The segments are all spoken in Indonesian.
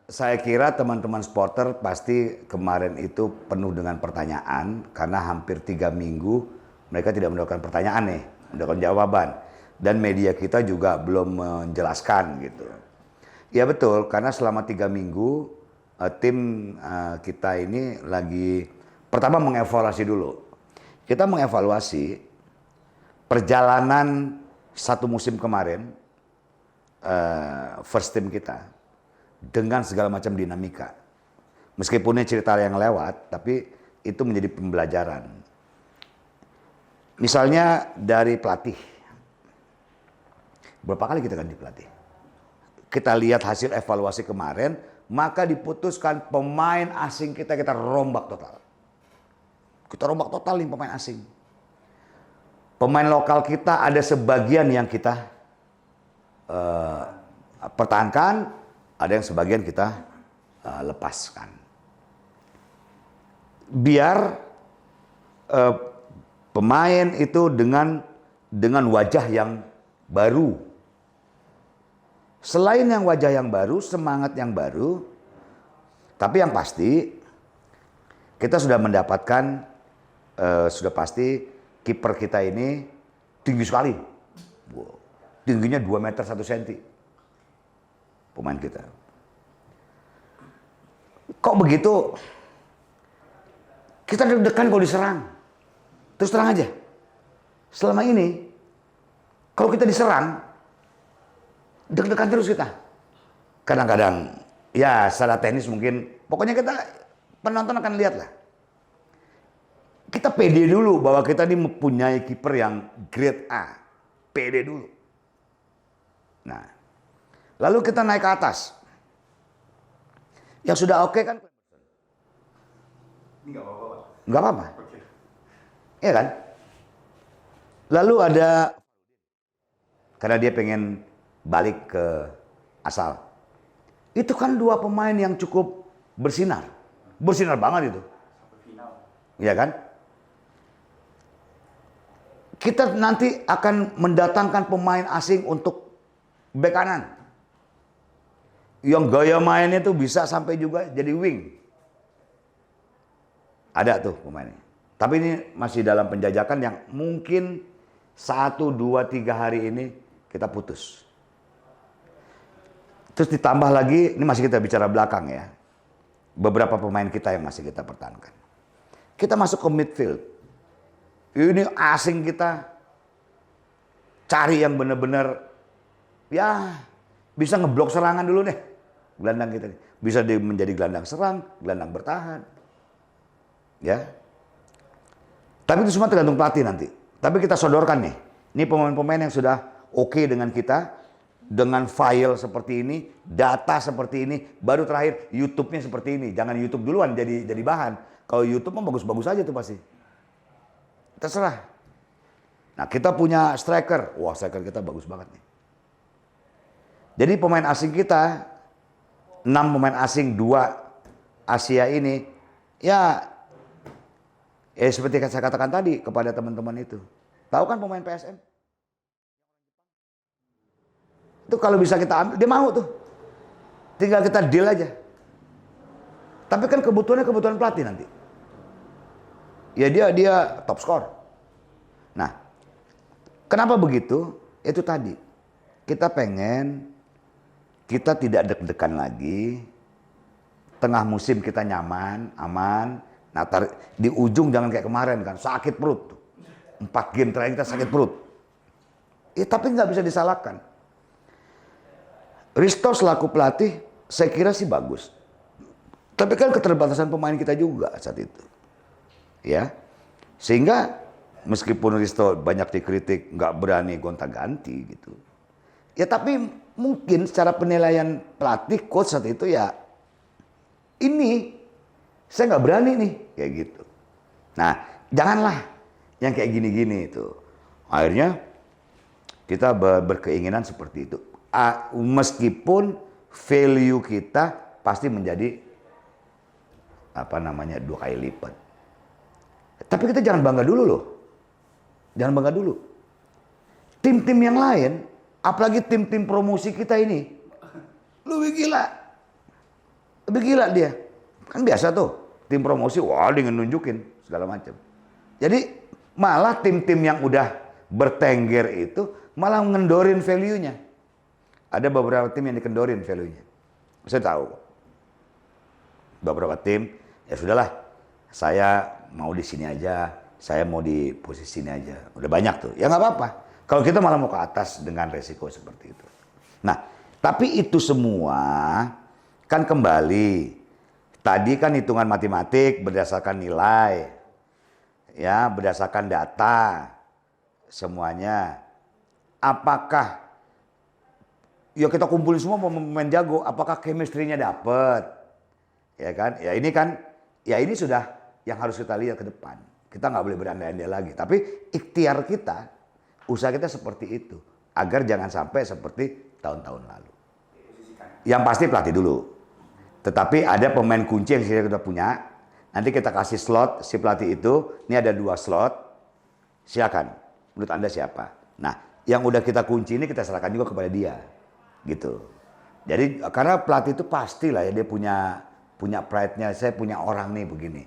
Saya kira teman-teman supporter pasti kemarin itu penuh dengan pertanyaan karena hampir 3 minggu mereka tidak mendapatkan pertanyaan nih, mendapatkan jawaban. Dan media kita juga belum menjelaskan gitu. Ya betul, karena selama 3 minggu tim kita ini lagi pertama mengevaluasi dulu. Kita mengevaluasi perjalanan satu musim kemarin, first team kita dengan segala macam dinamika. Meskipun ini cerita yang lewat, tapi itu menjadi pembelajaran. Misalnya dari pelatih. Berapa kali kita ganti pelatih? Kita lihat hasil evaluasi kemarin, maka diputuskan pemain asing kita rombak total. Kita rombak total nih pemain asing. Pemain lokal kita ada sebagian yang kita pertahankan, ada yang sebagian kita lepaskan. Biar pemain itu dengan wajah yang baru. Selain yang wajah yang baru, semangat yang baru, tapi yang pasti kita sudah mendapatkan, sudah pasti kiper kita ini tinggi sekali. Wow. Tingginya 2 meter 1 senti. Pemain kita. Kok begitu? Kita deg-degan kalau diserang. Terus terang aja. Selama ini, kalau kita diserang, deg-degan terus kita. Kadang-kadang, ya secara teknis mungkin, pokoknya kita penonton akan lihat lah. Kita pede dulu bahwa kita ini mempunyai kiper yang grade A. Pede dulu. Nah, lalu kita naik ke atas. Yang sudah oke kan? Ini nggak apa-apa, Pak. Nggak apa-apa. Oke. Iya kan? Lalu ada, karena dia pengen balik ke asal. Itu kan 2 pemain yang cukup bersinar. Bersinar banget itu. Sampai final. Iya kan? Kita nanti akan mendatangkan pemain asing untuk bek kanan. Yang gaya mainnya tuh bisa sampai juga jadi wing. Ada tuh pemainnya. Tapi ini masih dalam penjajakan yang mungkin 1, 2, 3 hari ini kita putus. Terus ditambah lagi, ini masih kita bicara belakang ya. Beberapa pemain kita yang masih kita pertahankan. Kita masuk ke midfield. Ini asing kita cari yang benar-benar ya bisa ngeblok serangan dulu deh. Gelandang kita nih. Bisa menjadi gelandang serang, gelandang bertahan. Ya. Tapi itu semua tergantung pelatih nanti. Tapi kita sodorkan nih. Ini pemain-pemain yang sudah oke dengan kita. Dengan file seperti ini, data seperti ini. Baru terakhir YouTube-nya seperti ini. Jangan YouTube duluan jadi bahan. Kalau YouTube mah bagus-bagus aja tuh pasti. Terserah. Nah kita punya striker. Wah striker kita bagus banget nih. Jadi pemain asing kita, 6 pemain asing, 2 Asia ini. Ya seperti yang saya katakan tadi kepada teman-teman itu. Tahu kan pemain PSM? Itu kalau bisa kita ambil, dia mau tuh. Tinggal kita deal aja. Tapi kan kebutuhannya kebutuhan pelatih nanti. Ya dia top skor. Nah, kenapa begitu? Itu tadi. Kita pengen, kita tidak deg-degan lagi. Tengah musim kita nyaman, aman. Nah, di ujung jangan kayak kemarin kan, sakit perut. 4 game terakhir kita sakit perut. Ya, tapi nggak bisa disalahkan. Risto selaku pelatih, saya kira sih bagus. Tapi kan keterbatasan pemain kita juga saat itu. Ya, sehingga meskipun Risto banyak dikritik, nggak berani gonta-ganti gitu. Ya tapi mungkin secara penilaian pelatih, coach saat itu ya, ini saya nggak berani nih, kayak gitu. Nah, janganlah yang kayak gini-gini itu. Akhirnya kita berkeinginan seperti itu. Meskipun value kita pasti menjadi 2 kali lipat. Tapi kita jangan bangga dulu loh. Jangan bangga dulu. Tim-tim yang lain, apalagi tim-tim promosi kita ini, lebih gila. Lebih gila dia. Kan biasa tuh, tim promosi, wah dia nunjukin segala macam. Jadi malah tim-tim yang udah bertengger itu malah ngendorin value-nya. Ada beberapa tim yang dikendorin value-nya. Saya tahu. Beberapa tim, ya sudahlah, saya mau di sini aja, saya mau di posisi ini aja. Udah banyak tuh, ya nggak apa-apa. Kalau kita malah mau ke atas dengan resiko seperti itu. Nah, tapi itu semua kan kembali. Tadi kan hitungan matematik berdasarkan nilai, ya berdasarkan data, semuanya. Apakah, ya kita kumpulin semua pemain jago, apakah chemistry-nya dapet? Ya kan, ya ini sudah yang harus kita lihat ke depan. Kita nggak boleh berandai-andai lagi. Tapi ikhtiar kita, usaha kita seperti itu, agar jangan sampai seperti tahun-tahun lalu. Yang pasti pelatih dulu. Tetapi ada pemain kunci yang kita punya. Nanti kita kasih slot si pelatih itu. Ini ada 2 slot. Silakan. Menurut Anda siapa? Nah, yang udah kita kunci ini kita serahkan juga kepada dia. Gitu. Jadi karena pelatih itu pastilah ya dia punya pride-nya. Saya punya orang nih begini.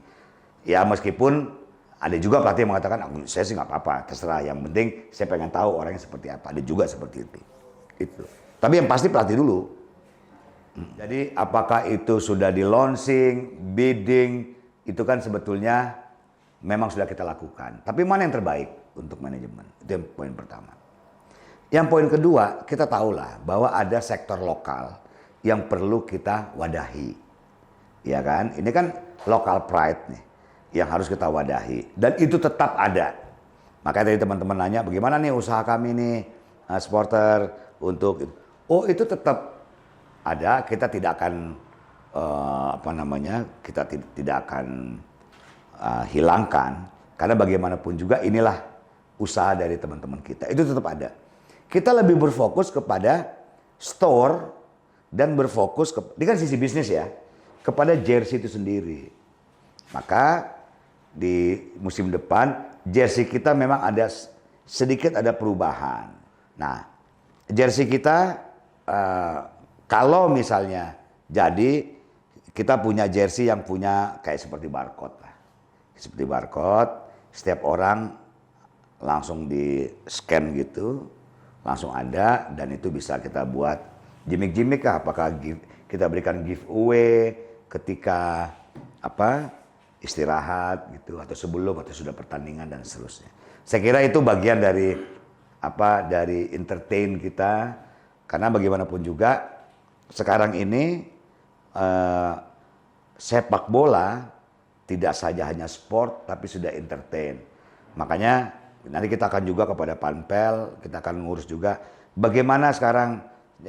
Ya meskipun ada juga pelatih yang mengatakan, saya sih nggak apa-apa, terserah. Yang penting saya pengen tahu orangnya seperti apa. Ada juga seperti itu. Itu. Tapi yang pasti pelatih dulu. Jadi apakah itu sudah di launching, bidding, itu kan sebetulnya memang sudah kita lakukan. Tapi mana yang terbaik untuk manajemen? Itu yang poin pertama. Yang poin kedua, kita tahulah bahwa ada sektor lokal yang perlu kita wadahi. Ya kan? Ini kan local pride nih yang harus kita wadahi. Dan itu tetap ada. Makanya tadi teman-teman nanya, bagaimana nih usaha kami nih, supporter untuk itu. Oh itu tetap ada, kita tidak akan kita tidak akan hilangkan karena bagaimanapun juga inilah usaha dari teman-teman kita. Itu tetap ada. Kita lebih berfokus kepada store dan berfokus ini kan sisi bisnis ya, kepada jersey itu sendiri. Maka di musim depan jersey kita memang sedikit ada perubahan. Nah, jersey kita kalau misalnya jadi kita punya jersey yang punya kayak seperti barcode lah. Seperti barcode, setiap orang langsung di scan gitu, langsung ada dan itu bisa kita buat gimmick-gimmick lah. Apakah kita berikan giveaway ketika istirahat gitu atau sebelum atau sudah pertandingan dan seterusnya. Saya kira itu bagian dari dari entertain kita karena bagaimanapun juga sekarang ini sepak bola tidak saja hanya sport tapi sudah entertain. Makanya nanti kita akan juga kepada Panpel, kita akan ngurus juga bagaimana sekarang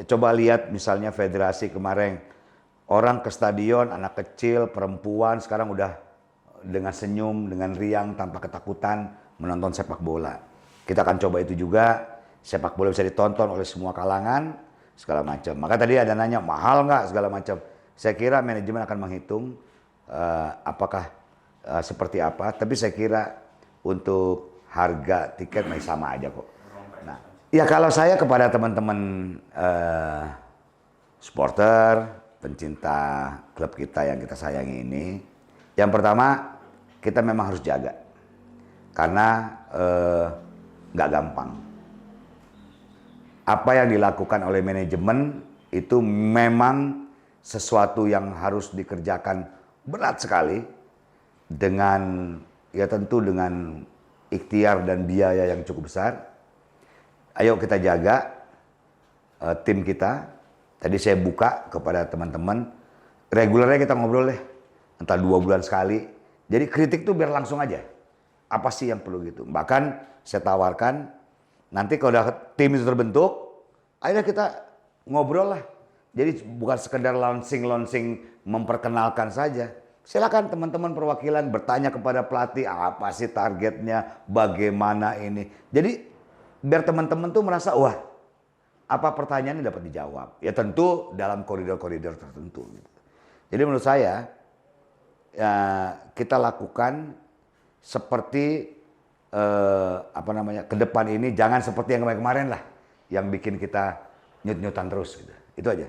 coba lihat misalnya federasi kemarin orang ke stadion, anak kecil, perempuan sekarang udah dengan senyum, dengan riang tanpa ketakutan menonton sepak bola. Kita akan coba itu juga, sepak bola bisa ditonton oleh semua kalangan segala macam. Maka tadi ada nanya mahal nggak segala macam. Saya kira manajemen akan menghitung apakah seperti apa. Tapi saya kira untuk harga tiket masih sama aja kok. Nah, ya kalau saya kepada teman-teman supporter, pencinta klub kita yang kita sayangi ini, yang pertama kita memang harus jaga karena nggak gampang. Apa yang dilakukan oleh manajemen itu memang sesuatu yang harus dikerjakan berat sekali dengan ya tentu dengan ikhtiar dan biaya yang cukup besar. Ayo kita jaga tim kita. Tadi saya buka kepada teman-teman, regulernya kita ngobrol deh, entah 2 bulan sekali. Jadi kritik tuh biar langsung aja. Apa sih yang perlu gitu. Bahkan saya tawarkan, nanti kalau udah tim itu terbentuk, akhirnya kita ngobrol lah. Jadi bukan sekedar launching memperkenalkan saja. Silakan teman-teman perwakilan bertanya kepada pelatih, apa sih targetnya, bagaimana ini. Jadi biar teman-teman tuh merasa, wah apa pertanyaannya dapat dijawab. Ya tentu dalam koridor-koridor tertentu. Jadi menurut saya, ya, kita lakukan seperti ke depan ini jangan seperti yang kemarin-kemarin lah yang bikin kita nyut-nyutan terus gitu. Itu aja.